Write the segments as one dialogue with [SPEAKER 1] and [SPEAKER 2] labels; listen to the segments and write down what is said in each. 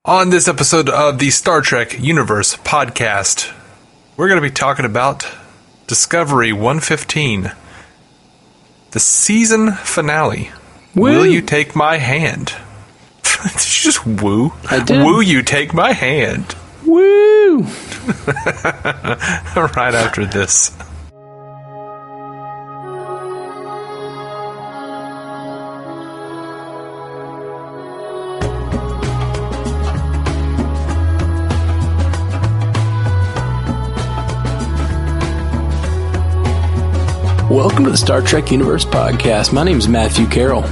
[SPEAKER 1] On this episode of the Star Trek Universe podcast, we're going to be talking about Discovery 115, the season finale.
[SPEAKER 2] Woo.
[SPEAKER 1] Will you take my hand? Did you just woo?
[SPEAKER 2] I did.
[SPEAKER 1] Will you take my hand?
[SPEAKER 2] Woo!
[SPEAKER 1] Right after this.
[SPEAKER 2] Welcome to the Star Trek Universe podcast. My name's Matthew Carroll.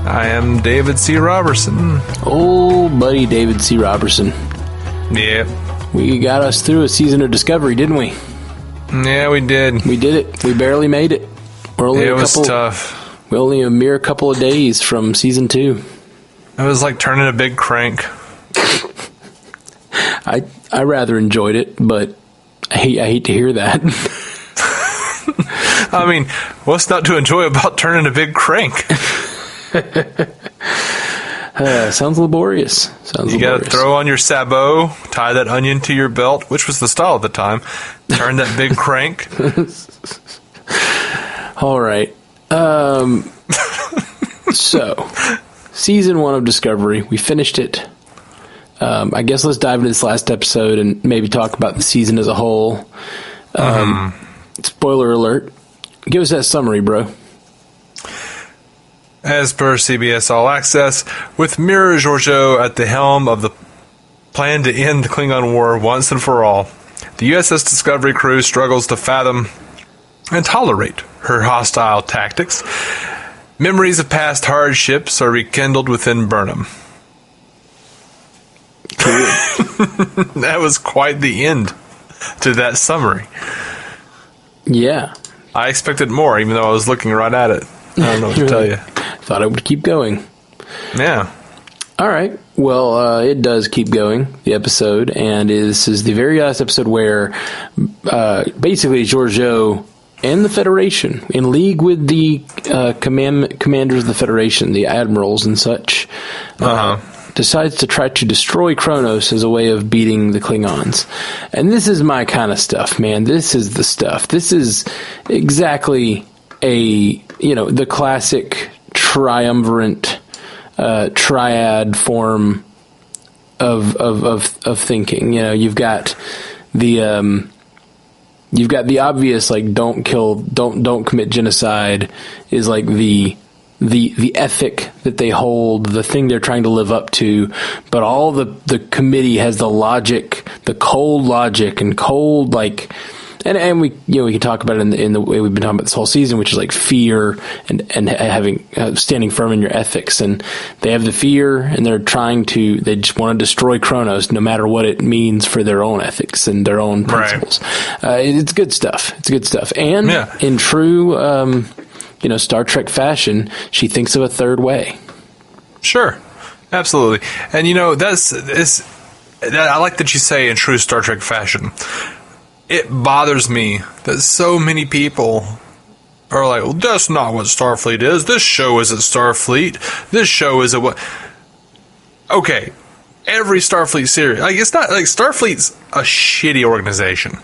[SPEAKER 1] I am David C. Robertson.
[SPEAKER 2] Oh, buddy, David C. Robertson.
[SPEAKER 1] Yeah.
[SPEAKER 2] We got us through a season of Discovery, didn't we?
[SPEAKER 1] Yeah, we did.
[SPEAKER 2] We did it. We barely made it.
[SPEAKER 1] It was tough.
[SPEAKER 2] We're only a mere couple of days from season 2.
[SPEAKER 1] It was like turning a big crank.
[SPEAKER 2] I rather enjoyed it, but I hate to hear that.
[SPEAKER 1] I mean, what's not to enjoy about turning a big crank?
[SPEAKER 2] Sounds laborious.
[SPEAKER 1] You got to throw on your sabot, tie that onion to your belt, which was the style at the time. Turn that big crank.
[SPEAKER 2] All right. So, season 1 of Discovery, we finished it. I guess let's dive into this last episode and maybe talk about the season as a whole. Spoiler alert. Give us that summary, bro.
[SPEAKER 1] As per CBS All Access, with Mirror Georgiou at the helm of the plan to end the Klingon War once and for all, the USS Discovery crew struggles to fathom and tolerate her hostile tactics. Memories of past hardships are rekindled within Burnham. That was quite the end to that summary.
[SPEAKER 2] Yeah.
[SPEAKER 1] I expected more, even though I was looking right at it. I don't know what to tell you.
[SPEAKER 2] Thought it would keep going.
[SPEAKER 1] Yeah.
[SPEAKER 2] All right. Well, it does keep going, the episode, and this is the very last episode where basically Georgiou and the Federation, in league with the commanders of the Federation, the admirals and such, decides to try to destroy Kronos as a way of beating the Klingons. And this is my kind of stuff, man. This is the stuff. This is exactly the classic triumvirate, triad form of thinking. You know, you've got the obvious, like, don't commit genocide is like the ethic that they hold, the thing they're trying to live up to, but all the committee has the logic, the cold logic and cold, like, and we can talk about it in the way we've been talking about this whole season, which is like fear and having standing firm in your ethics. And they have the fear, and they just want to destroy Kronos, no matter what it means for their own ethics and their own principles. Right. It's good stuff. It's good stuff. And in true, Star Trek fashion, she thinks of a third way. Sure,
[SPEAKER 1] absolutely. And I like that you say in true Star Trek fashion. It bothers me that so many people are like, well, that's not what Starfleet is. This show isn't Starfleet. This show isn't what... Okay, every Starfleet series... Like, it's not... Like, Starfleet's a shitty organization.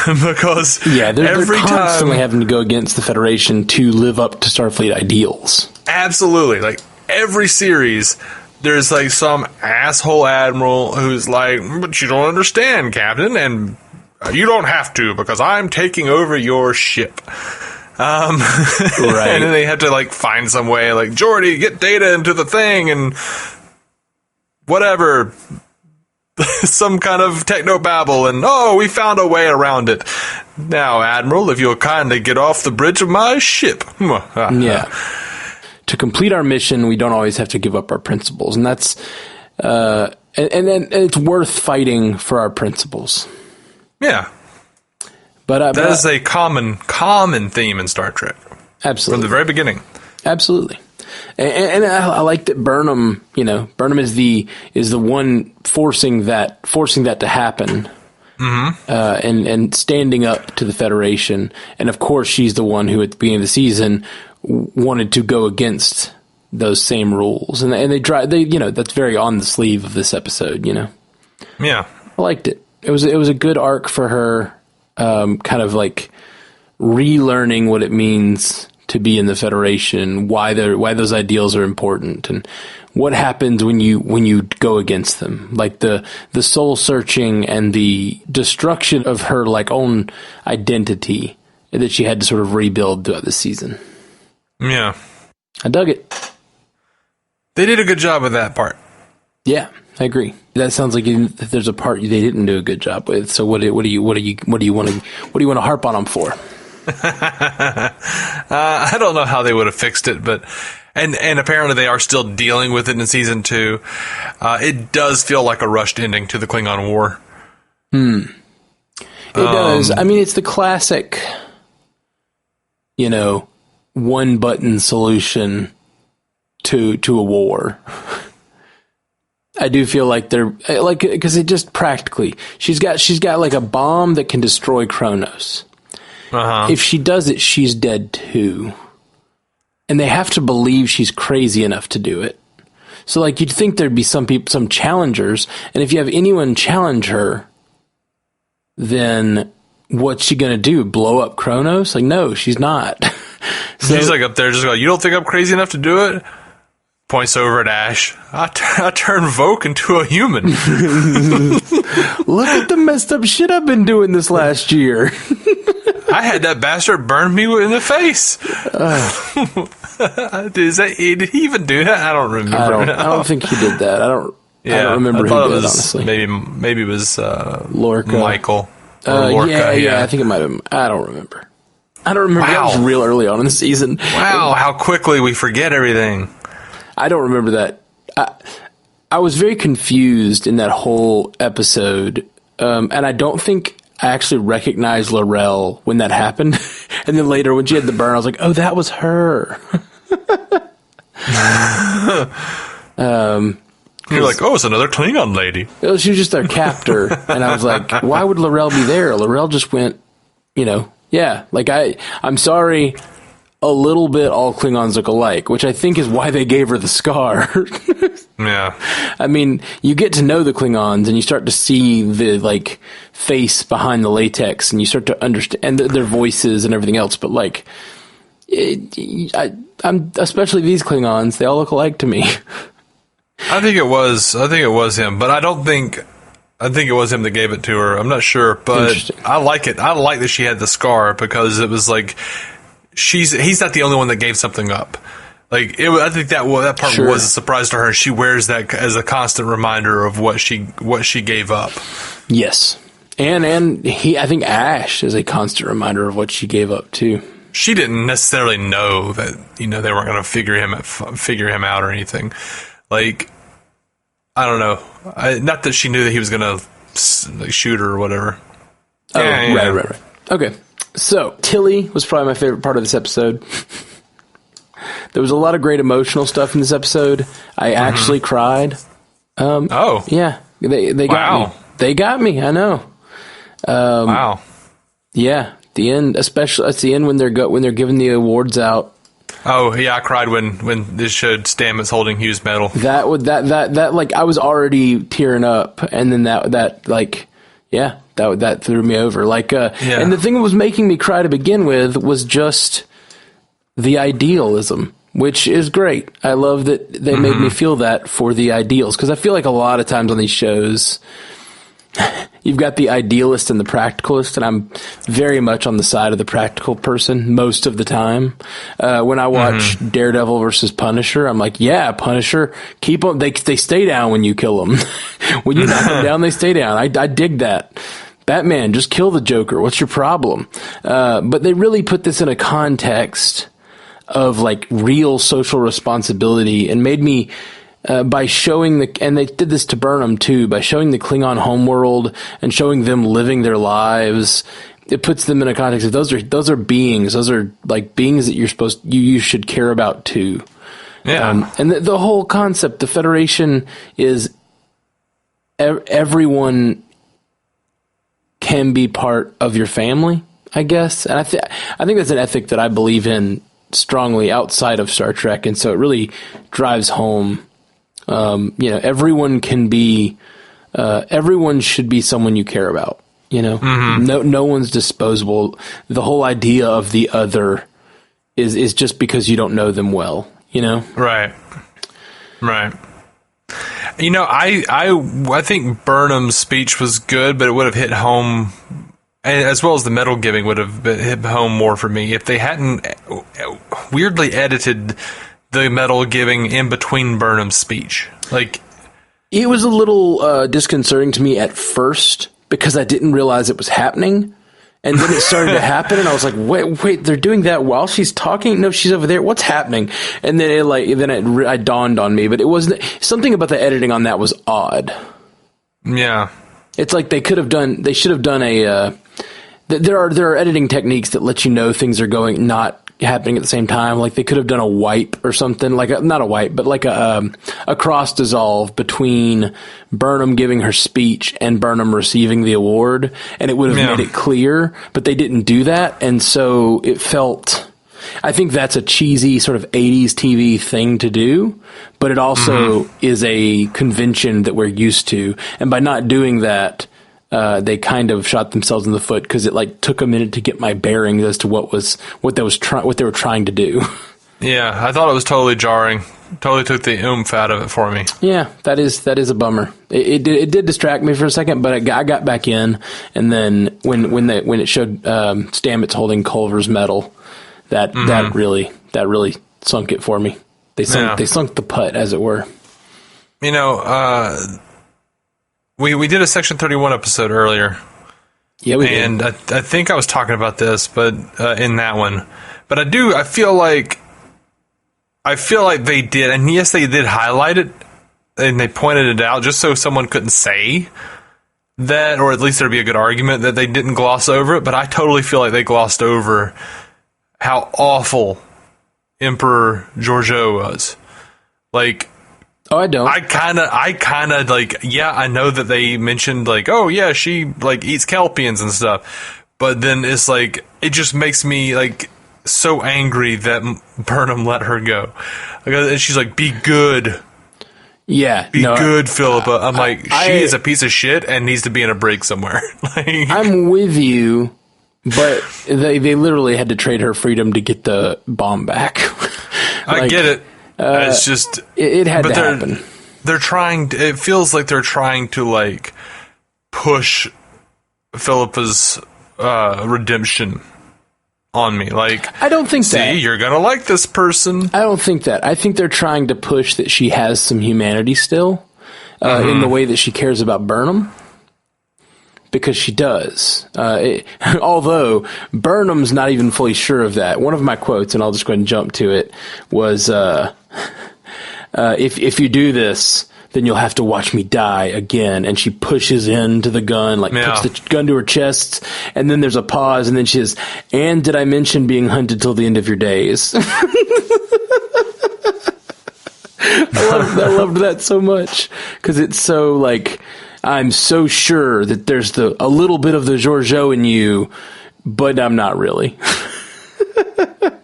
[SPEAKER 1] Because
[SPEAKER 2] they're constantly having to go against the Federation to live up to Starfleet ideals.
[SPEAKER 1] Absolutely. Like, every series... There's, like, some asshole admiral who's like, but you don't understand, Captain, and... You don't have to, because I'm taking over your ship. Right. And then they have to, like, find some way, like, Geordi, get data into the thing, and whatever. Some kind of techno-babble, and, we found a way around it. Now, Admiral, if you'll kindly get off the bridge of my ship.
[SPEAKER 2] Yeah. To complete our mission, we don't always have to give up our principles, and that's... and it's worth fighting for our principles.
[SPEAKER 1] Yeah. But that is a common theme in Star Trek.
[SPEAKER 2] Absolutely.
[SPEAKER 1] From the very beginning.
[SPEAKER 2] Absolutely. And I like that Burnham, Burnham is the one forcing that to happen. Mm-hmm. And standing up to the Federation. And of course she's the one who at the beginning of the season wanted to go against those same rules, and they that's very on the sleeve of this episode.
[SPEAKER 1] Yeah,
[SPEAKER 2] I liked it. It was a good arc for her, kind of like relearning what it means to be in the Federation, why those ideals are important, and what happens when you go against them, like the soul searching and the destruction of her like own identity that she had to sort of rebuild throughout the season.
[SPEAKER 1] Yeah,
[SPEAKER 2] I dug it.
[SPEAKER 1] They did a good job with that part.
[SPEAKER 2] Yeah, I agree. That sounds like there's a part they didn't do a good job with. So what do you want to harp on them for?
[SPEAKER 1] I don't know how they would have fixed it, but and apparently they are still dealing with it in season 2. It does feel like a rushed ending to the Klingon War.
[SPEAKER 2] It does. I mean, it's the classic, one button solution to a war. I do feel like they're like, because it just practically, she's got like a bomb that can destroy Kronos. If she does it, she's dead too. And they have to believe she's crazy enough to do it. So like, you'd think there'd be some challengers, and if you have anyone challenge her, then what's she gonna do? Blow up Kronos? Like, no, she's not. So,
[SPEAKER 1] she's like up there just going, you don't think I'm crazy enough to do it? Points over at Ash. I turned Voke into a human.
[SPEAKER 2] Look at the messed up shit I've been doing this last year.
[SPEAKER 1] I had that bastard burn me in the face. Did he even do that? I don't remember.
[SPEAKER 2] I don't think he did that. I don't remember who did, honestly.
[SPEAKER 1] Maybe it was
[SPEAKER 2] Lorca.
[SPEAKER 1] Michael. Lorca,
[SPEAKER 2] yeah, I think it might have been. I don't remember. Wow. That was real early on in the season.
[SPEAKER 1] Wow, how quickly we forget everything.
[SPEAKER 2] I don't remember that. I was very confused in that whole episode, and I don't think I actually recognized Laurel when that happened. And then later when she had the burn, I was like, oh, that was her.
[SPEAKER 1] You're like, oh, it's another Klingon lady.
[SPEAKER 2] She was just their captor. And I was like, why would Laurel be there? Laurel just went, yeah, like I'm sorry, a little bit all Klingons look alike, which I think is why they gave her the scar.
[SPEAKER 1] Yeah.
[SPEAKER 2] I mean, you get to know the Klingons and you start to see the like face behind the latex and you start to understand their voices and everything else. But like, I'm especially these Klingons, they all look alike to me.
[SPEAKER 1] I think it was him, but I think it was him that gave it to her. I'm not sure, but I like it. I like that she had the scar because it was like, he's not the only one that gave something up. Like I think that part was a surprise to her. She wears that as a constant reminder of what she gave up.
[SPEAKER 2] Yes, and I think Ash is a constant reminder of what she gave up too.
[SPEAKER 1] She didn't necessarily know that they weren't going to figure him out or anything. Like, I don't know. Not that she knew that he was going to shoot her or whatever.
[SPEAKER 2] Oh, yeah. Right. Okay. So, Tilly was probably my favorite part of this episode. There was a lot of great emotional stuff in this episode. I actually cried. Yeah. They got me. They got me, I know.
[SPEAKER 1] Wow.
[SPEAKER 2] Yeah. The end, especially at the end when they're giving the awards out.
[SPEAKER 1] Oh, yeah, I cried when this showed Stamets holding Hughes' medal.
[SPEAKER 2] That like, I was already tearing up, and then that threw me over. Like, and the thing that was making me cry to begin with was just the idealism, which is great. I love that they made me feel that for the ideals, because I feel like a lot of times on these shows, you've got the idealist and the practicalist, and I'm very much on the side of the practical person most of the time. When I watch Daredevil versus Punisher, I'm like, yeah, Punisher, keep them. They stay down when you kill them. When you knock them down, they stay down. I dig that. Batman, just kill the Joker. What's your problem? But they really put this in a context of like real social responsibility, and made me. By showing and they did this to Burnham too, by showing the Klingon homeworld and showing them living their lives, it puts them in a context of those are beings, those are like beings that you should care about too.
[SPEAKER 1] Yeah.
[SPEAKER 2] And the whole concept, the Federation is everyone can be part of your family, I guess. And I think that's an ethic that I believe in strongly outside of Star Trek, and so it really drives home. Everyone can be, everyone should be someone you care about. No one's disposable. The whole idea of the other is just because you don't know them well.
[SPEAKER 1] Right. I think Burnham's speech was good, but it would have hit home, as well as the medal giving would have hit home more for me if they hadn't weirdly edited the medal giving in between Burnham's speech.
[SPEAKER 2] It was a little disconcerting to me at first because I didn't realize it was happening. And then it started to happen, and I was like, wait, they're doing that while she's talking? No, she's over there. What's happening? And then it dawned on me, but it wasn't, something about the editing on that was odd.
[SPEAKER 1] Yeah.
[SPEAKER 2] It's like they should have done there are editing techniques that let you know things are not happening at the same time. Like they could have done a wipe or something, not a wipe, but like a cross dissolve between Burnham giving her speech and Burnham receiving the award, and it would have made it clear, but they didn't do that. And so it felt, I think that's a cheesy sort of 80s TV thing to do, but it also is a convention that we're used to. And by not doing that, they kind of shot themselves in the foot because it took a minute to get my bearings as to what they were trying to do.
[SPEAKER 1] Yeah, I thought it was totally jarring. Totally took the oomph out of it for me.
[SPEAKER 2] Yeah, that is a bummer. It did distract me for a second, but I got back in, and then when it showed Stamets holding Culver's medal, that really sunk it for me. They sunk the putt, as it were.
[SPEAKER 1] We did a Section 31 episode earlier.
[SPEAKER 2] Yeah, we did.
[SPEAKER 1] And I think I was talking about this, but in that one. But I feel like they did, and yes, they did highlight it, and they pointed it out just so someone couldn't say that, or at least there'd be a good argument that they didn't gloss over it, but I totally feel like they glossed over how awful Emperor Georgiou was.
[SPEAKER 2] Oh, I don't.
[SPEAKER 1] I kind of I know that they mentioned oh yeah, she eats Kelpians and stuff, but then it's it just makes me so angry that Burnham let her go. And she's be good.
[SPEAKER 2] Yeah.
[SPEAKER 1] Be good, Philippa. I'm she is a piece of shit and needs to be in a brig somewhere.
[SPEAKER 2] I'm with you, but they literally had to trade her freedom to get the bomb back.
[SPEAKER 1] I get it. It's just
[SPEAKER 2] it had to happen.
[SPEAKER 1] They're trying. It feels like they're trying to push Philippa's redemption on me.
[SPEAKER 2] I don't think that.
[SPEAKER 1] See, you're gonna like this person.
[SPEAKER 2] I don't think that. I think they're trying to push that she has some humanity still, in the way that she cares about Burnham. Because she does. Although Burnham's not even fully sure of that. One of my quotes, and I'll just go ahead and jump to it, was, if you do this, then you'll have to watch me die again. And she pushes into the gun, puts the gun to her chest, and then there's a pause, and then she says, "And did I mention being hunted till the end of your days?" I loved that so much. Because it's so, I'm so sure that there's a little bit of the Georgiou in you, but I'm not really.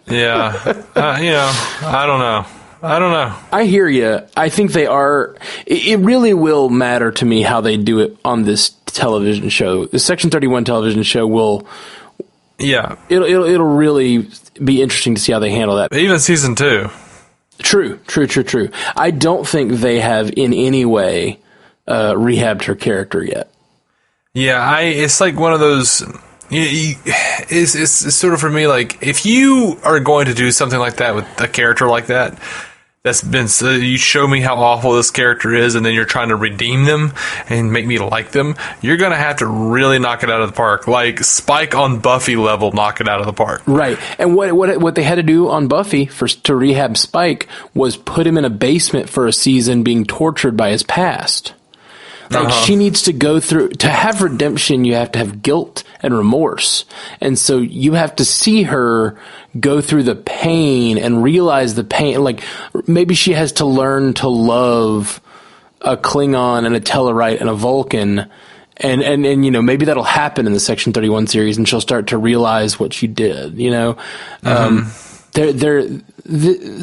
[SPEAKER 1] Yeah. I don't know.
[SPEAKER 2] I hear you. I think they are. It really will matter to me how they do it on this television show. The Section 31 television show will.
[SPEAKER 1] Yeah.
[SPEAKER 2] It'll really be interesting to see how they handle that.
[SPEAKER 1] Even season 2.
[SPEAKER 2] True. I don't think they have in any way rehabbed her character yet.
[SPEAKER 1] Yeah, it's one of those. It's sort of for me if you are going to do something like that with a character like that, that's been you show me how awful this character is, and then you're trying to redeem them and make me like them. You're gonna have to really knock it out of the park, Spike on Buffy level, knock it out of the park. Right,
[SPEAKER 2] and what they had to do on Buffy to rehab Spike was put him in a basement for a season, being tortured by his past. She needs to go through, to have redemption, you have to have guilt and remorse. And so you have to see her go through the pain and realize the pain. Maybe she has to learn to love a Klingon and a Tellarite and a Vulcan. And maybe that'll happen in the Section 31 series, and she'll start to realize what she did,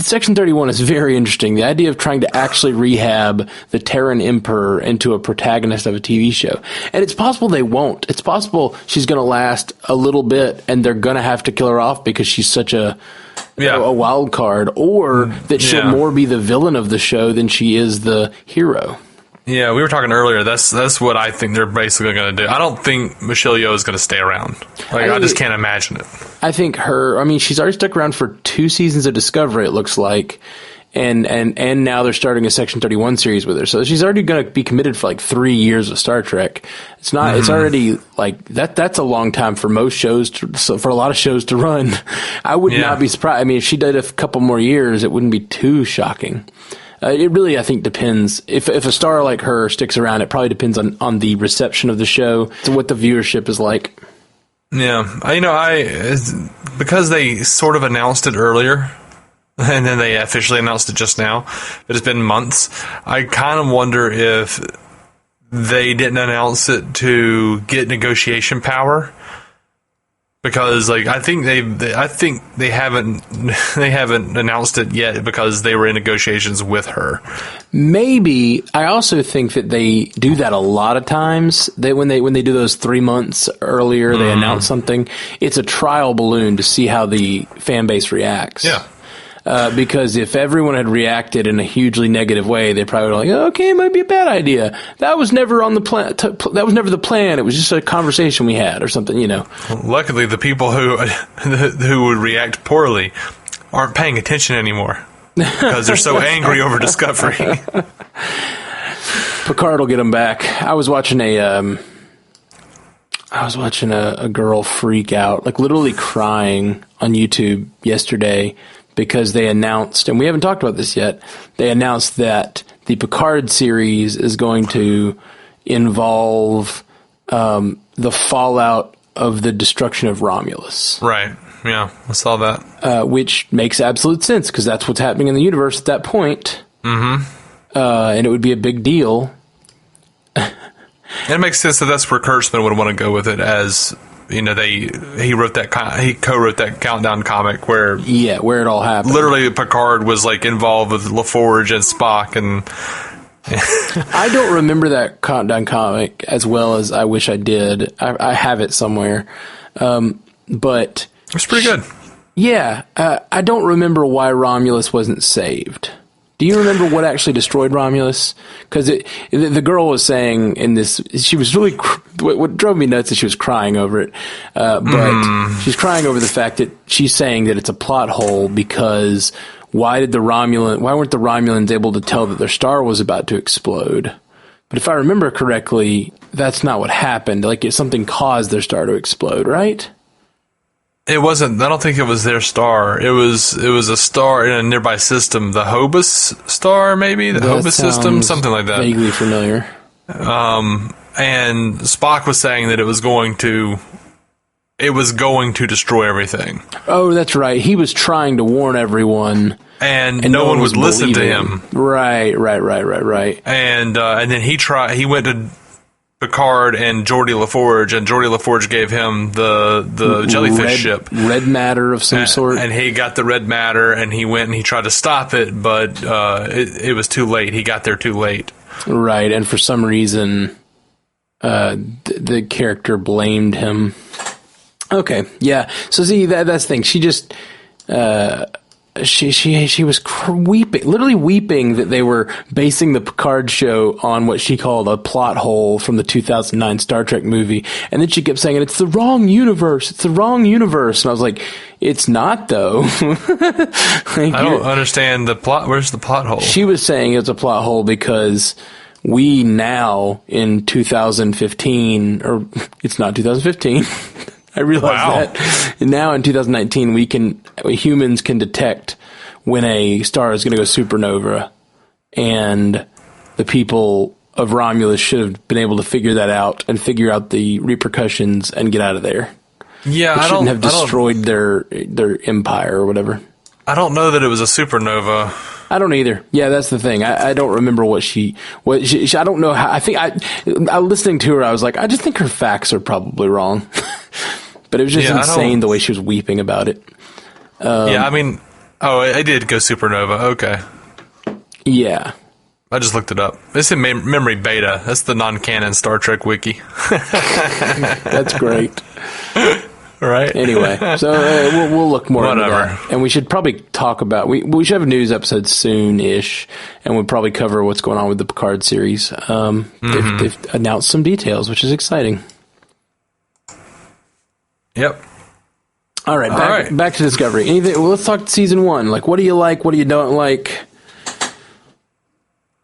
[SPEAKER 2] Section 31 is very interesting. The idea of trying to actually rehab the Terran Emperor into a protagonist of a TV show. And it's possible they won't. It's possible she's going to last a little bit and they're going to have to kill her off because she's such a wild card, or that she'll more be the villain of the show than she is the hero.
[SPEAKER 1] Yeah, we were talking earlier. That's what I think they're basically going to do. I don't think Michelle Yeoh is going to stay around. I just can't imagine it.
[SPEAKER 2] I think she's already stuck around for 2 seasons of Discovery, it looks like. And now they're starting a Section 31 series with her. So she's already going to be committed for like 3 years of Star Trek. It's not, it's already like that's a long time for most shows, for a lot of shows to run. I would not be surprised. I mean, if she did a couple more years, it wouldn't be too shocking. It really, I think, depends. If a star like her sticks around, it probably depends on the reception of the show, to what the viewership is like.
[SPEAKER 1] Yeah. Because they sort of announced it earlier, and then they officially announced it just now, but it's been months, I kind of wonder if they didn't announce it to get negotiation power. Because I think they haven't announced it yet because they were in negotiations with her. Maybe.
[SPEAKER 2] I also think that they do that a lot of times. When they do those 3 months earlier, they announce something. It's a trial balloon to see how the fan base reacts.
[SPEAKER 1] Yeah.
[SPEAKER 2] Because if everyone had reacted in a hugely negative way, they probably were like, okay, it might be a bad idea. That was never on the plan. That was never the plan. It was just a conversation we had or something,
[SPEAKER 1] Luckily, the people who would react poorly aren't paying attention anymore because they're so angry over Discovery.
[SPEAKER 2] Picard will get them back. I was watching a girl freak out, like literally crying on YouTube yesterday, because they announced, and we haven't talked about this yet, they announced that the Picard series is going to involve the fallout of the destruction of Romulus.
[SPEAKER 1] Right. Yeah, I saw that.
[SPEAKER 2] Which makes absolute sense, because that's what's happening in the universe at that point. Mm-hmm. And it would be a big deal.
[SPEAKER 1] It makes sense that that's where Kurtzman would want to go with it, as... he co-wrote that Countdown comic where
[SPEAKER 2] it all happened.
[SPEAKER 1] Literally, Picard was involved with LaForge and Spock, and
[SPEAKER 2] I don't remember that Countdown comic as well as I wish I did. I have it somewhere, but
[SPEAKER 1] it's pretty good.
[SPEAKER 2] Yeah, I don't remember why Romulus wasn't saved. Do you remember what actually destroyed Romulus? Because the girl was saying in this, she was really, what drove me nuts is she was crying over it. But she's crying over the fact that she's saying that it's a plot hole because why weren't the Romulans able to tell that their star was about to explode? But if I remember correctly, that's not what happened. Something caused their star to explode, right?
[SPEAKER 1] It wasn't. I don't think it was their star. It was a star in a nearby system, the Hobus star, maybe the Hobus system, something like that.
[SPEAKER 2] Vaguely familiar.
[SPEAKER 1] And Spock was saying that it was going to destroy everything.
[SPEAKER 2] Oh, that's right. He was trying to warn everyone,
[SPEAKER 1] and no one would listen to him.
[SPEAKER 2] Right.
[SPEAKER 1] And then he went to Picard and Geordi LaForge, and Geordi LaForge gave him the jellyfish ship.
[SPEAKER 2] Red matter of some sort.
[SPEAKER 1] And he got the red matter, and he went and he tried to stop it, but it was too late. He got there too late.
[SPEAKER 2] Right, and for some reason, the character blamed him. Okay, yeah. So see, that's the thing. She just... She was weeping, literally weeping that they were basing the Picard show on what she called a plot hole from the 2009 Star Trek movie. And then she kept saying, it's the wrong universe. It's the wrong universe. And I was like, it's not, though.
[SPEAKER 1] I don't understand the plot. Where's the plot hole?
[SPEAKER 2] She was saying it's a plot hole because we now in 2015, or it's not 2015. I realize that now in 2019 humans can detect when a star is going to go supernova, and the people of Romulus should have been able to figure that out and figure out the repercussions and get out of there.
[SPEAKER 1] Yeah,
[SPEAKER 2] it shouldn't have destroyed their empire or whatever.
[SPEAKER 1] I don't know that it was a supernova.
[SPEAKER 2] I don't either. Yeah, that's the thing. I don't remember what she I don't know how. I listening to her, I was like, I just think her facts are probably wrong. But it was just insane the way she was weeping about it.
[SPEAKER 1] Yeah, I mean, I did go supernova. Okay.
[SPEAKER 2] Yeah.
[SPEAKER 1] I just looked it up. It's in memory beta. That's the non-canon Star Trek wiki.
[SPEAKER 2] That's great.
[SPEAKER 1] Right?
[SPEAKER 2] Anyway, so we'll look more into
[SPEAKER 1] Whatever.
[SPEAKER 2] that. And we should probably talk about... We should have a news episode soon-ish, and we'll probably cover what's going on with the Picard series. They've announced some details, which is exciting.
[SPEAKER 1] Yep.
[SPEAKER 2] All right, back to Discovery. Anything? Well, let's talk season 1. Like, what do you like? What do you don't like?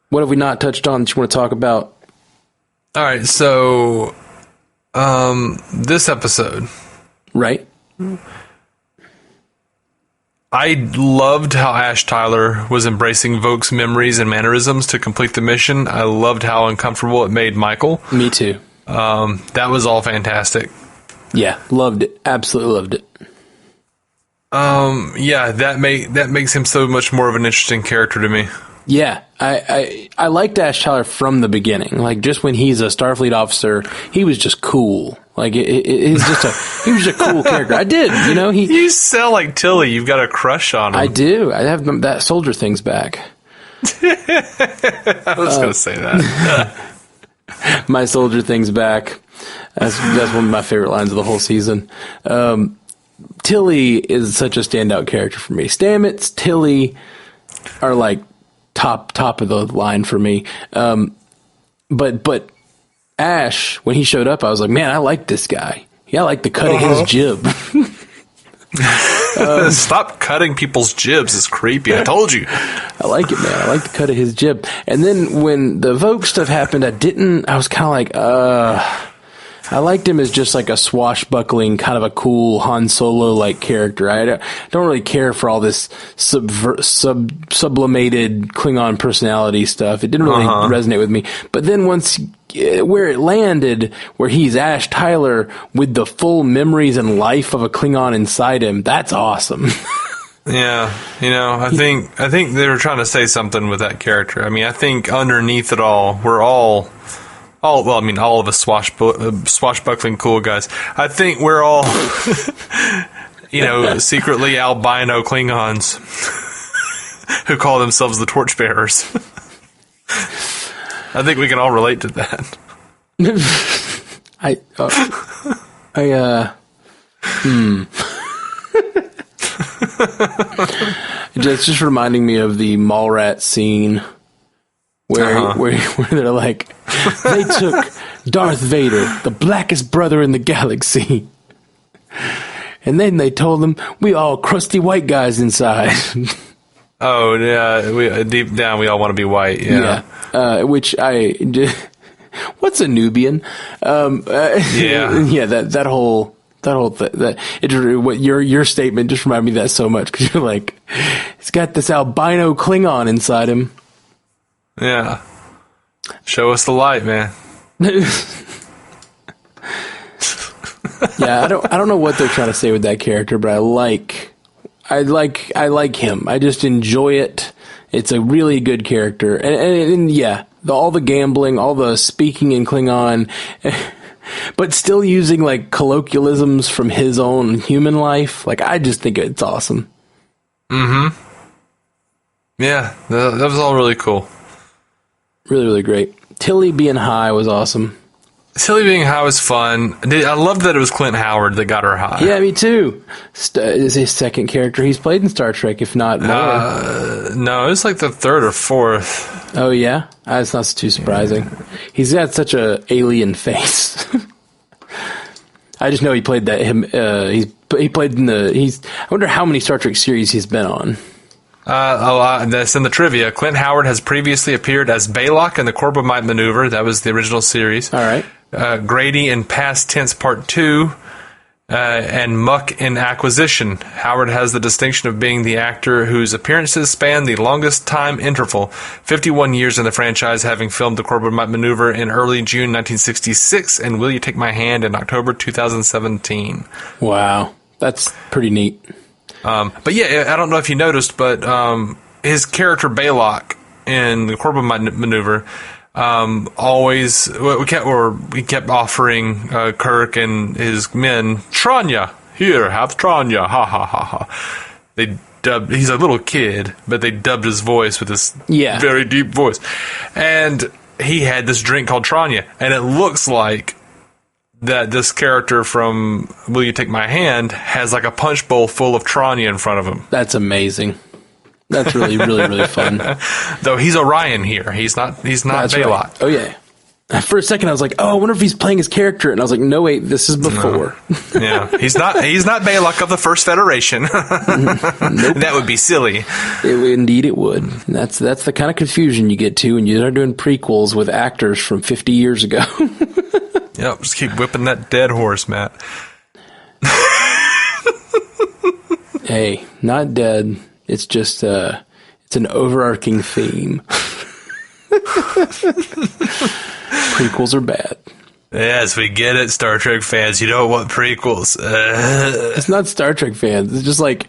[SPEAKER 2] What have we not touched on that you want to talk about?
[SPEAKER 1] All right, so this episode...
[SPEAKER 2] Right.
[SPEAKER 1] I loved how Ash Tyler was embracing Voke's memories and mannerisms to complete the mission. I loved how uncomfortable it made Michael.
[SPEAKER 2] Me too.
[SPEAKER 1] That was all fantastic.
[SPEAKER 2] Yeah, loved it. Absolutely loved it.
[SPEAKER 1] Yeah, that makes him so much more of an interesting character to me.
[SPEAKER 2] Yeah, I liked Ash Tyler from the beginning. Like, just when he's a Starfleet officer, he was just cool. Like, he was just a cool character. I did,
[SPEAKER 1] You sound like Tilly. You've got a crush on him.
[SPEAKER 2] I do. I have that soldier thing's back.
[SPEAKER 1] I was going to say that.
[SPEAKER 2] My soldier thing's back. That's one of my favorite lines of the whole season. Tilly is such a standout character for me. Stamets, Tilly are like top of the line for me. But Ash, when he showed up, I was like, man, I like this guy. Yeah, I like the cut of his jib.
[SPEAKER 1] Stop cutting people's jibs. It's creepy. I told you.
[SPEAKER 2] I like it, man. I like the cut of his jib. And then when the Vogue stuff happened, I was kind of like, I liked him as just like a swashbuckling, kind of a cool Han Solo-like character. I don't really care for all this sublimated Klingon personality stuff. It didn't really resonate with me. But then once where it landed, where he's Ash Tyler with the full memories and life of a Klingon inside him, that's awesome.
[SPEAKER 1] Yeah, I think they were trying to say something with that character. I mean, I think underneath it all, we're all of us swashbuckling cool guys. I think we're all, secretly albino Klingons who call themselves the Torchbearers. I think we can all relate to that.
[SPEAKER 2] It's just reminding me of the Mallrat scene where they're like, they took Darth Vader, the blackest brother in the galaxy, and then they told him we all crusty white guys inside.
[SPEAKER 1] Oh yeah, deep down we all want to be white. Yeah.
[SPEAKER 2] Which what's a Nubian? That whole thing. What your statement just reminded me of that so much, because you're like, he's got this albino Klingon inside him.
[SPEAKER 1] Yeah. Show us the light, man.
[SPEAKER 2] Yeah, I don't know what they're trying to say with that character, but I like him. I just enjoy it. It's a really good character. And yeah, all the gambling, all the speaking in Klingon, but still using like colloquialisms from his own human life. Like, I just think it's awesome.
[SPEAKER 1] Mm-hmm. Yeah, that was all really cool.
[SPEAKER 2] Really, really great. Tilly being high was awesome.
[SPEAKER 1] Tilly being high was fun. I loved that it was Clint Howard that got her high.
[SPEAKER 2] Yeah, me too. Is his second character he's played in Star Trek, if not more.
[SPEAKER 1] No, it was like the third or fourth.
[SPEAKER 2] Oh, yeah? That's not too surprising. He's got such a alien face. I just know he played that. He played in I wonder how many Star Trek series he's been on.
[SPEAKER 1] That's in the trivia. Clint Howard has previously appeared as Baylock in the Corbomite Maneuver. That was the original series.
[SPEAKER 2] All right.
[SPEAKER 1] Grady in Past Tense Part 2, and Muck in Acquisition. Howard has the distinction of being the actor whose appearances span the longest time interval, 51 years in the franchise, having filmed the Corbomite Maneuver in early June 1966 and Will You Take My Hand in October 2017.
[SPEAKER 2] Wow. That's pretty neat.
[SPEAKER 1] But yeah, I don't know if you noticed, but his character Baylock in the Corbomite Maneuver he kept offering Kirk and his men, Tranya, here, have Tranya, ha ha ha ha. he's a little kid, but they dubbed his voice with this very deep voice. And he had this drink called Tranya, and it looks like that this character from Will You Take My Hand has like a punch bowl full of Tranya in front of him.
[SPEAKER 2] That's amazing. That's really, really, really fun.
[SPEAKER 1] Though he's Orion here. He's not Baylock.
[SPEAKER 2] Right. Oh, yeah. For a second, I was like, "Oh, I wonder if he's playing his character." And I was like, "No, wait, this is before."
[SPEAKER 1] No. Yeah, he's not Baylock of the First Federation. Nope. That would be silly.
[SPEAKER 2] Indeed, it would. That's the kind of confusion you get to when you start doing prequels with actors from 50 years ago.
[SPEAKER 1] Yep, just keep whipping that dead horse, Matt.
[SPEAKER 2] Hey, not dead. It's just it's an overarching theme. Prequels are bad.
[SPEAKER 1] Yes, we get it, Star Trek fans. You don't want prequels.
[SPEAKER 2] It's not Star Trek fans. It's just like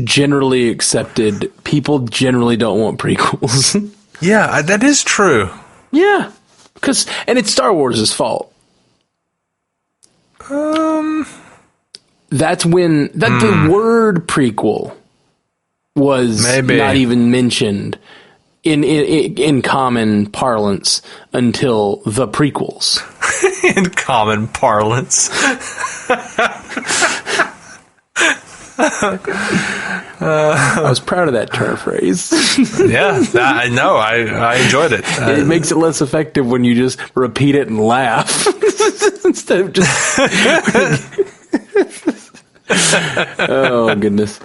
[SPEAKER 2] generally accepted. People generally don't want prequels.
[SPEAKER 1] Yeah, that is true.
[SPEAKER 2] Yeah, and it's Star Wars' fault. That's when the word prequel was not even mentioned in common parlance until the prequels.
[SPEAKER 1] In common parlance.
[SPEAKER 2] I was proud of that turn phrase.
[SPEAKER 1] Yeah, I know. I enjoyed it.
[SPEAKER 2] It makes it less effective when you just repeat it and laugh instead of just. Oh goodness!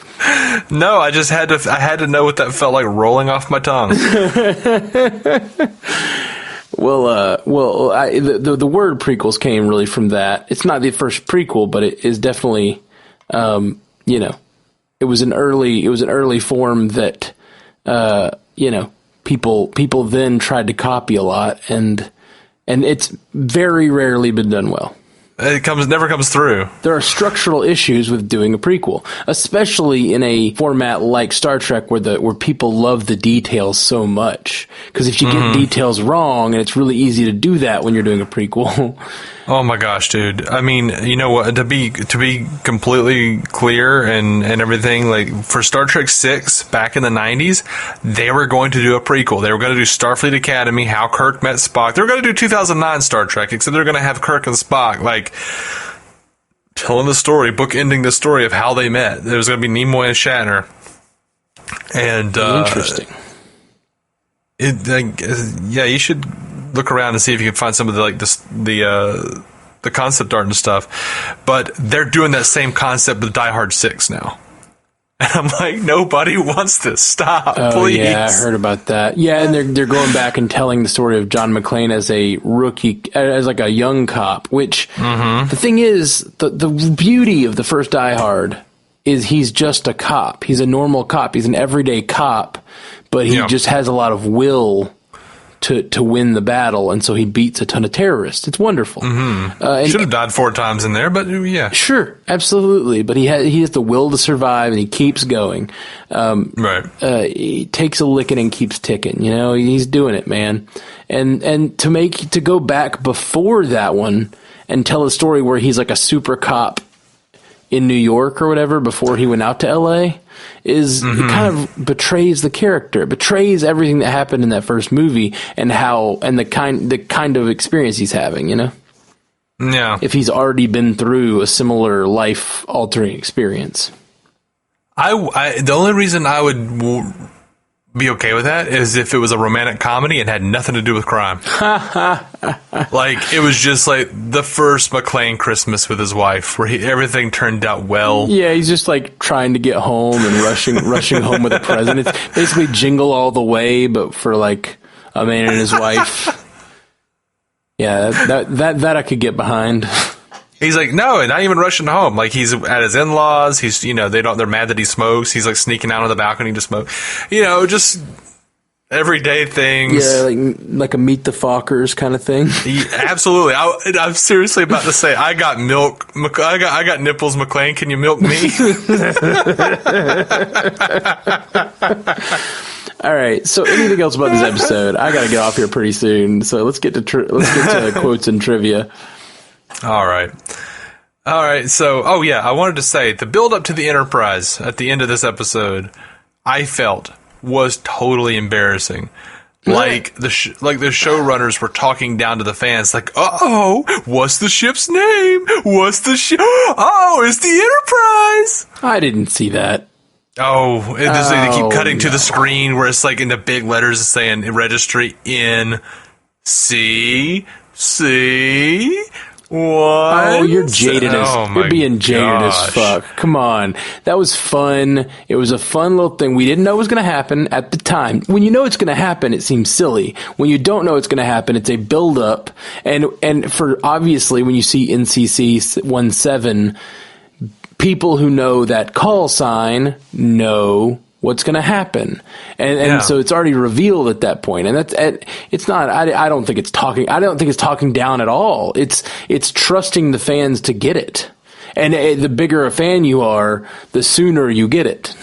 [SPEAKER 1] No, I just had to know what that felt like rolling off my tongue.
[SPEAKER 2] The word prequels came really from that. It's not the first prequel, but it is definitely, it was an early form that, people then tried to copy a lot, and it's very rarely been done well.
[SPEAKER 1] It never comes through.
[SPEAKER 2] There are structural issues with doing a prequel, especially in a format like Star Trek where people love the details so much. Because if you get details wrong, and it's really easy to do that when you're doing a prequel.
[SPEAKER 1] Oh my gosh, dude. I mean, you know what, to be completely clear and everything, like for Star Trek 6 back in the 90s, they were going to do a prequel. They were going to do Starfleet Academy, how Kirk met Spock. They were going to do 2009 Star Trek, except they're going to have Kirk and Spock, like, telling the story, bookending the story of how they met. There was going to be Nimoy and Shatner. And,
[SPEAKER 2] interesting.
[SPEAKER 1] You should look around and see if you can find some of the concept art and stuff. But they're doing that same concept with Die Hard 6 now. And I'm like, nobody wants this. Stop, please.
[SPEAKER 2] Yeah, I heard about that. Yeah, and they're going back and telling the story of John McClane as a rookie, as like a young cop, which the thing is, the beauty of the first Die Hard is he's just a cop. He's a normal cop. He's an everyday cop, but he just has a lot of will to win the battle, and so he beats a ton of terrorists. It's wonderful.
[SPEAKER 1] Should have died 4 times in there, but yeah.
[SPEAKER 2] Sure, absolutely. But he has the will to survive, and he keeps going.
[SPEAKER 1] Right.
[SPEAKER 2] He takes a licking and keeps ticking. You know, he's doing it, man. And to go back before that one and tell a story where he's like a super cop in New York or whatever before he went out to LA it kind of betrays the character, betrays everything that happened in that first movie and the kind of experience he's having, you know?
[SPEAKER 1] Yeah.
[SPEAKER 2] If he's already been through a similar life altering experience.
[SPEAKER 1] The only reason I would be okay with that is if it was a romantic comedy and had nothing to do with crime. Like, it was just like the first McClane Christmas with his wife where everything turned out well. Yeah,
[SPEAKER 2] he's just like trying to get home and rushing home with a present. It's basically Jingle All the Way, but for like a man and his wife. Yeah, that I could get behind.
[SPEAKER 1] He's like, no, not even rushing home. Like, he's at his in-laws. He's, they're mad that he smokes. He's like sneaking out on the balcony to smoke. Just everyday things.
[SPEAKER 2] Yeah, like a Meet the Fockers kind of thing.
[SPEAKER 1] Yeah, absolutely. I'm seriously about to say, I got milk. I got nipples, McClane. Can you milk me?
[SPEAKER 2] All right. So, anything else about this episode? I got to get off here pretty soon. So let's get to quotes and trivia.
[SPEAKER 1] All right. All right, so, I wanted to say, the build-up to the Enterprise at the end of this episode, I felt, was totally embarrassing. Like, the showrunners were talking down to the fans, like, uh-oh, what's the ship's name? What's the ship? Oh, it's the Enterprise!
[SPEAKER 2] I didn't see that.
[SPEAKER 1] Oh, they keep cutting to the screen where it's like in the big letters saying registry in C. What?
[SPEAKER 2] Oh, you're jaded you're being jaded as fuck. Come on. That was fun. It was a fun little thing. We didn't know it was going to happen at the time. When you know it's going to happen, it seems silly. When you don't know it's going to happen, it's a build up. And for obviously when you see NCC 17, people who know that call sign know what's going to happen. And so it's already revealed at that point. And it's not, I don't think it's talking down at all. It's trusting the fans to get it. And the bigger a fan you are, the sooner you get it.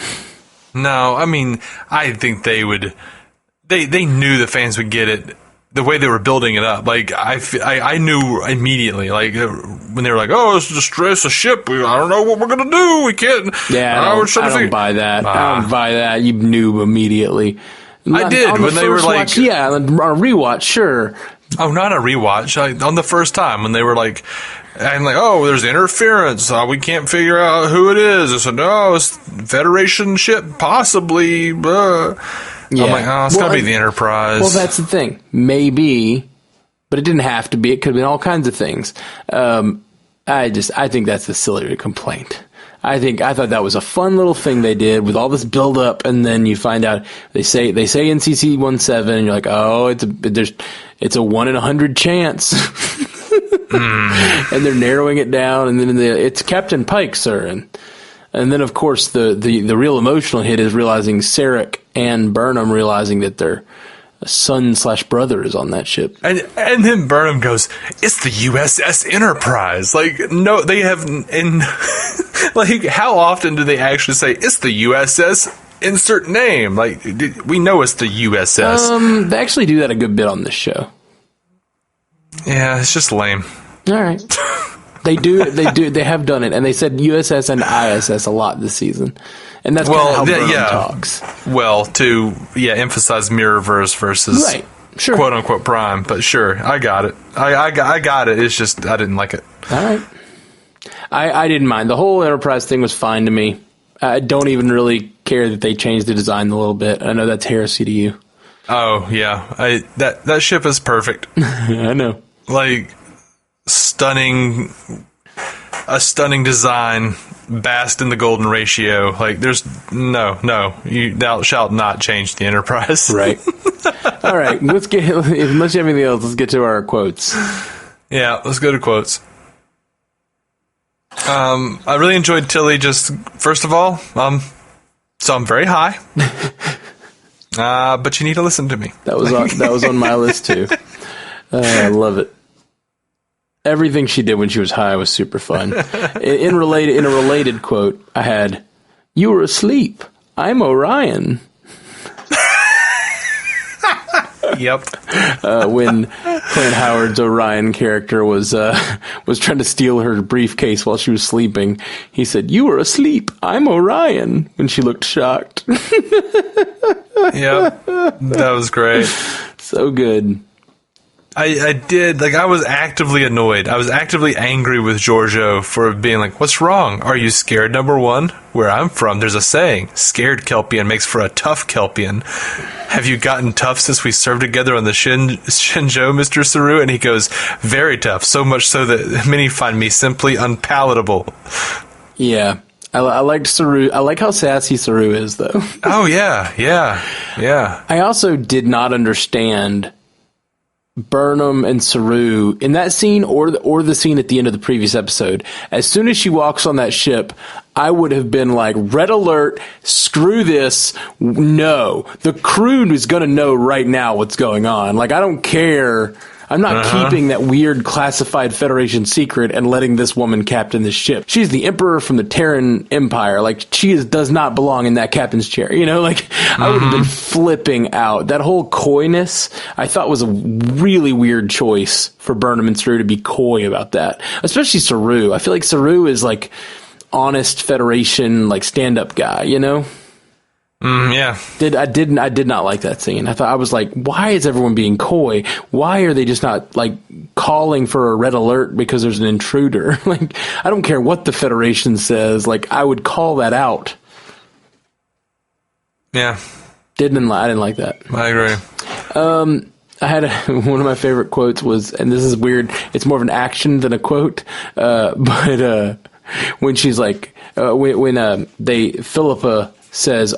[SPEAKER 1] No, I mean, I think they knew the fans would get it. The way they were building it up, like I knew immediately, like when they were like, "Oh, it's a ship. I don't know what we're gonna do. We can't."
[SPEAKER 2] Yeah, I don't buy that. I don't buy that. You knew immediately.
[SPEAKER 1] I did when they were like,
[SPEAKER 2] "Yeah," on a rewatch, sure.
[SPEAKER 1] Oh, not a rewatch. On the first time when they were like, and like, "Oh, there's interference. We can't figure out who it is." I said, "No, it's Federation ship, possibly." Yeah. I'm like, it's got to be the Enterprise.
[SPEAKER 2] Well, that's the thing. Maybe, but it didn't have to be. It could have been all kinds of things. I think that's the silly complaint. I thought that was a fun little thing they did with all this build up, and then you find out they say NCC 17, and you're like, oh, it's a 1 in 100 chance. And they're narrowing it down, and then it's Captain Pike, sir, and then, of course, the real emotional hit is realizing Sarek and Burnham realizing that their son/brother is on that ship.
[SPEAKER 1] And then Burnham goes, "It's the USS Enterprise." Like, no, they have... like, how often do they actually say, "It's the USS, insert name"? Like, we know it's the USS.
[SPEAKER 2] They actually do that a good bit on this show.
[SPEAKER 1] Yeah, it's just lame.
[SPEAKER 2] All right. They have done it, and they said USS and ISS a lot this season, and that's kind of how Burnham talks.
[SPEAKER 1] Well, to emphasize Mirrorverse versus quote unquote Prime, but sure, I got it. I got it. It's just I didn't like it.
[SPEAKER 2] All right, I didn't mind. The whole Enterprise thing was fine to me. I don't even really care that they changed the design a little bit. I know that's heresy to you.
[SPEAKER 1] Oh yeah, that ship is perfect.
[SPEAKER 2] I know,
[SPEAKER 1] like. A stunning design, basked in the golden ratio. Like, there's thou shalt not change the Enterprise.
[SPEAKER 2] Right. All right, unless you have anything else, let's get to our quotes.
[SPEAKER 1] Yeah, let's go to quotes. I really enjoyed Tilly. Just first of all, so I'm very high, but you need to listen to me.
[SPEAKER 2] That was on my list too. I love it. Everything she did when she was high was super fun. In a related quote, I had, "You were asleep. I'm Orion."
[SPEAKER 1] Yep.
[SPEAKER 2] When Clint Howard's Orion character was trying to steal her briefcase while she was sleeping, he said, "You were asleep. I'm Orion," when she looked shocked.
[SPEAKER 1] Yep. That was great.
[SPEAKER 2] So good.
[SPEAKER 1] I did, like, I was actively annoyed. I was actively angry with Georgiou for being like, "What's wrong? Are you scared, number one? Where I'm from, there's a saying, scared Kelpian makes for a tough Kelpian. Have you gotten tough since we served together on the Shenzhou, Mr. Saru?" And he goes, "Very tough, so much so that many find me simply unpalatable."
[SPEAKER 2] Yeah. I liked Saru. I like how sassy Saru is, though.
[SPEAKER 1] Oh, yeah.
[SPEAKER 2] I also did not understand Burnham and Saru in that scene or the scene at the end of the previous episode. As soon as she walks on that ship, I would have been like, red alert, screw this. No, the crew is going to know right now what's going on. Like, I don't care. I'm not keeping that weird classified Federation secret and letting this woman captain this ship. She's the Emperor from the Terran Empire. Like, does not belong in that captain's chair. You know, like, I would have been flipping out. That whole coyness, I thought was a really weird choice for Burnham and Saru to be coy about that. Especially Saru. I feel like Saru is, like, honest Federation, like, stand-up guy, you know?
[SPEAKER 1] Yeah.
[SPEAKER 2] I did not like that scene. I was like, why is everyone being coy? Why are they just not, like, calling for a red alert because there's an intruder? Like, I don't care what the Federation says. Like, I would call that out.
[SPEAKER 1] Yeah.
[SPEAKER 2] I didn't like that.
[SPEAKER 1] I agree.
[SPEAKER 2] I had one of my favorite quotes was, and this is weird, it's more of an action than a quote, but when she's like, when Philippa says,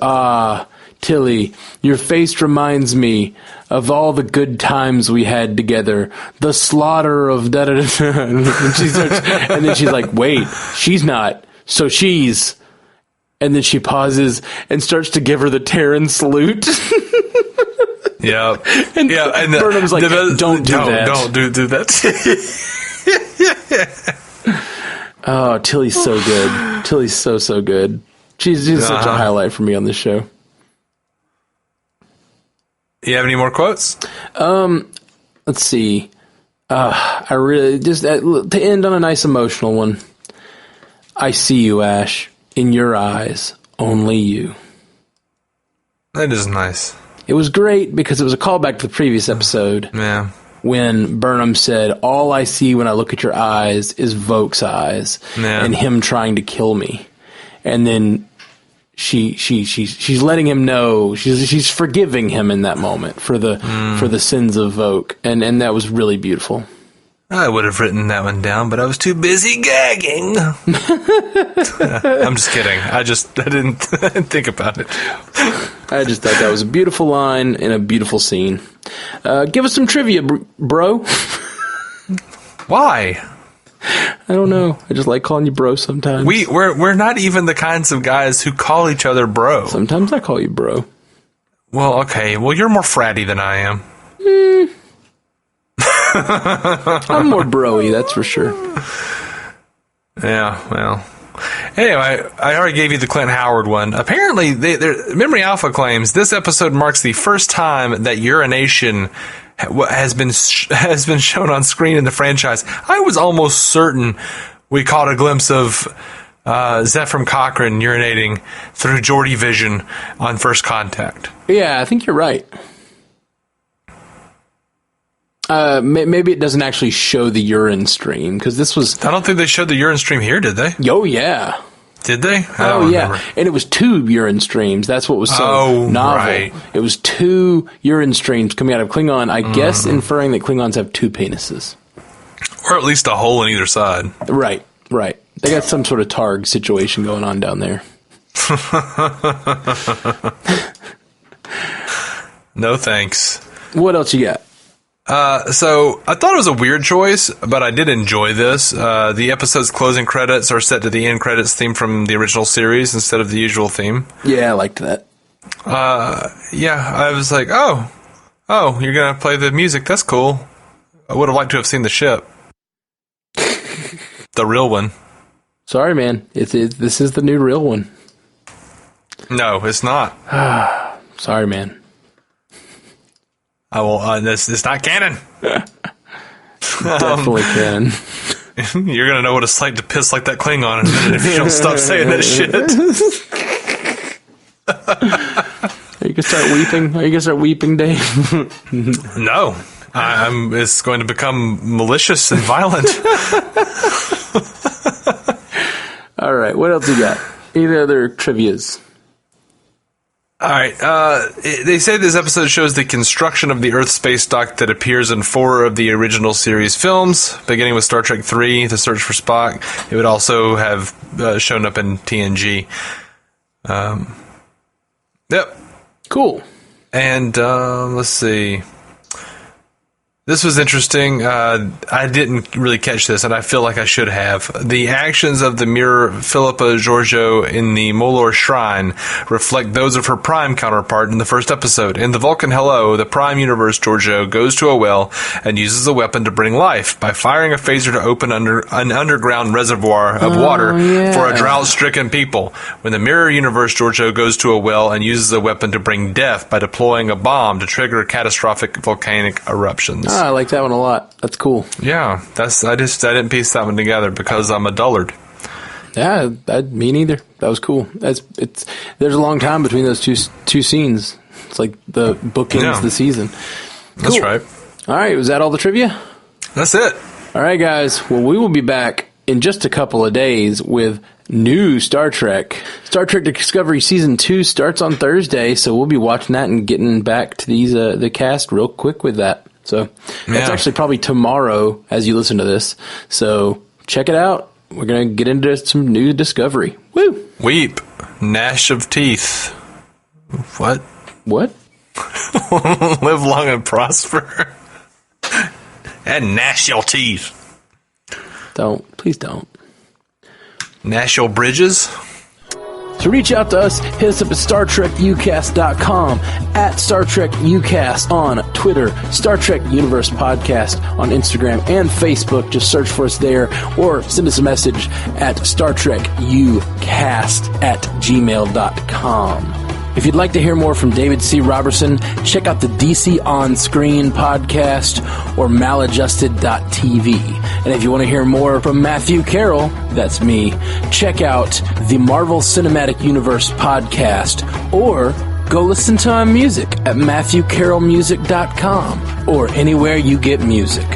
[SPEAKER 2] Tilly, your face reminds me of all the good times we had together. The slaughter of da-da-da-da. And then she's like, wait, she's not. So she's... And then she pauses and starts to give her the Terran salute.
[SPEAKER 1] Yeah.
[SPEAKER 2] And Burnham's like, don't do that.
[SPEAKER 1] Don't do that.
[SPEAKER 2] Oh, Tilly's so good. Tilly's so good. She's such a highlight for me on this show.
[SPEAKER 1] You have any more quotes?
[SPEAKER 2] Let's see. I really just to end on a nice emotional one. I see you, Ash. In your eyes, only you.
[SPEAKER 1] That is nice.
[SPEAKER 2] It was great because it was a callback to the previous episode.
[SPEAKER 1] Yeah.
[SPEAKER 2] When Burnham said, all I see when I look at your eyes is Voke's eyes and him trying to kill me. And then she's letting him know, she's forgiving him in that moment for the sins of Voke. And that was really beautiful.
[SPEAKER 1] I would have written that one down, but I was too busy gagging. I'm just kidding. I didn't think about it.
[SPEAKER 2] I just thought that was a beautiful line and a beautiful scene. Give us some trivia, bro.
[SPEAKER 1] Why?
[SPEAKER 2] I don't know. I just like calling you bro sometimes.
[SPEAKER 1] We're not even the kinds of guys who call each other bro.
[SPEAKER 2] Sometimes I call you bro.
[SPEAKER 1] Well, okay. Well, you're more fratty than I am.
[SPEAKER 2] I'm more bro-y, that's for sure.
[SPEAKER 1] Yeah, well. Anyway, I already gave you the Clint Howard one. Apparently, Memory Alpha claims this episode marks the first time that urination has been shown on screen in the franchise. I was almost certain we caught a glimpse of Zephram Cochrane urinating through Geordi vision on First Contact.
[SPEAKER 2] Yeah, I think you're right. Maybe it doesn't actually show the urine stream, because this was...
[SPEAKER 1] I don't think they showed the urine stream here, did they?
[SPEAKER 2] Oh, yeah.
[SPEAKER 1] Did they?
[SPEAKER 2] Oh, yeah. And it was 2 urine streams. That's what was so novel. Right. It was 2 urine streams coming out of Klingon, I guess inferring that Klingons have 2 penises.
[SPEAKER 1] Or at least a hole in either side.
[SPEAKER 2] Right. They got some sort of Targ situation going on down there.
[SPEAKER 1] No thanks.
[SPEAKER 2] What else you got?
[SPEAKER 1] So I thought it was a weird choice, but I did enjoy this. The episode's closing credits are set to the end credits theme from the original series instead of the usual theme.
[SPEAKER 2] Yeah, I liked that.
[SPEAKER 1] Yeah, I was like, oh, you're gonna play the music. That's cool. I would have liked to have seen the ship. The real one. Sorry,
[SPEAKER 2] man. This is the new real one.
[SPEAKER 1] No, it's not.
[SPEAKER 2] Sorry, man.
[SPEAKER 1] I will. It's not canon.
[SPEAKER 2] Definitely canon.
[SPEAKER 1] You're gonna know what it's like to piss like that Klingon in a minute if you don't stop saying that shit.
[SPEAKER 2] Are you gonna start weeping? Are you gonna start weeping, Dave?
[SPEAKER 1] No, it's going to become malicious and violent.
[SPEAKER 2] All right, what else you got? Any other trivias?
[SPEAKER 1] All right. They say this episode shows the construction of the Earth space dock that appears in 4 of the original series films, beginning with Star Trek III, The Search for Spock. It would also have shown up in TNG. Yep.
[SPEAKER 2] Cool.
[SPEAKER 1] And let's see. This was interesting. I didn't really catch this, and I feel like I should have. The actions of the Mirror Philippa Georgiou in the Molor Shrine reflect those of her Prime counterpart in the first episode. In the Vulcan Hello, the Prime Universe Georgiou goes to a well and uses the weapon to bring life by firing a phaser to open an underground reservoir of water for a drought-stricken people. When the Mirror Universe Georgiou goes to a well and uses the weapon to bring death by deploying a bomb to trigger catastrophic volcanic eruptions.
[SPEAKER 2] I like that one a lot. That's cool.
[SPEAKER 1] Yeah, I didn't piece that one together because I'm a dullard.
[SPEAKER 2] Yeah, me neither. That was cool. There's a long time between those two scenes. It's like the bookends the season. Cool.
[SPEAKER 1] That's right.
[SPEAKER 2] All right, was that all the trivia?
[SPEAKER 1] That's it.
[SPEAKER 2] All right, guys. Well, we will be back in just a couple of days with new Star Trek. Star Trek Discovery Season 2 starts on Thursday, so we'll be watching that and getting back to these the cast real quick with that. So that's actually probably tomorrow as you listen to this. So check it out. We're going to get into some new Discovery. Woo!
[SPEAKER 1] Weep. Gnash of teeth. What? Live long and prosper. And gnash your teeth.
[SPEAKER 2] Please don't.
[SPEAKER 1] Gnash your bridges.
[SPEAKER 2] To reach out to us, hit us up at StarTrekUcast.com, at StarTrekUcast on Twitter, Star Trek Universe Podcast on Instagram and Facebook. Just search for us there, or send us a message at StarTrekUcast@gmail.com. If you'd like to hear more from David C. Robertson, check out the DC On Screen podcast or maladjusted.tv. And if you want to hear more from Matthew Carroll, that's me, check out the Marvel Cinematic Universe podcast, or go listen to my music at MatthewCarrollmusic.com or anywhere you get music.